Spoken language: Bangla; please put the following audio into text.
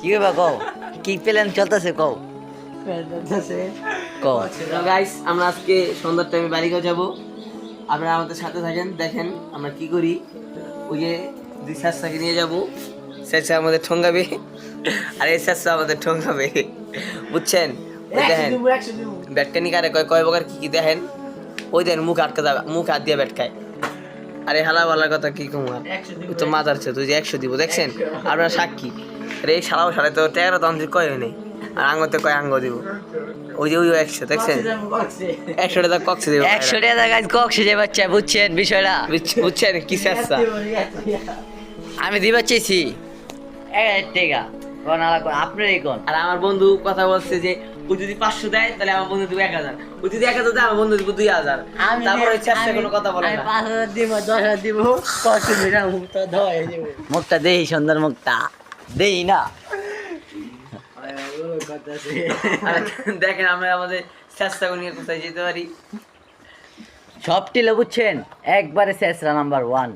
কি হবে কও, কি প্ল্যান চলতেছে কও কও। গাইস আমরা আজকে সন্ধ্যার টাইমে বাড়িতে যাব, আপনারা আমাদের সাথে থাকেন, দেখেন আমরা কি করি। ওই যে দুই স্যারটাকে নিয়ে যাব, স্যার আমাদের ঠঙ্গাবে আর এই স্যার আমাদের ঠঙ্গাবে, বুঝছেন? ওই দেখেন ব্যাটকানি কারে কয় কয় প্রকার কি কি দেখেন, ওই দেখেন মুখ আটকে যাবে, মুখ হাত দিয়ে ব্যাটকায়। আরে হালা বালার কথা কি কমার, ওই তো মাথার ছে তুই যে 100 দিব, দেখছেন? আপনারা সাক্ষী। আরে এই শালাও সাড়ে তো 13 তন্ত্রিক কয় নেই, আর আঙ্গতে কয় আঙ্গ দিব। ওই যে ওই 100 দেখছেন, 100 টাকা কক্সে দিব, 100 টাকা গাছ কক্সে যে বাচ্চা, বুঝছেন বিষয়টা? বুঝছেন কি চেষ্টা? আমি দিবার চাইছি 1000 টাকা কোন আলা কোন আপনারই কোন। আর আমার বন্ধু কথা বলছে যে ও যদি 500 দেয় তাহলে আমার বন্ধু দিব 1000, ও যদি 1000 দেয় আমার বন্ধু দিব 2000। তারপরে চেষ্টা কোনো কথা বলে না। 5000 দিব, 10000 দিব, কক্সে দিরা মুখটা ধোয় দিব, মুখটা দেই সুন্দর মুখটা দেই না। আর দেখেন আমরা আমাদের চেষ্টা নিয়ে কোথায় যেতে পারি। সব টিলে বুঝছেন একবারে শেষরা নাম্বার 1।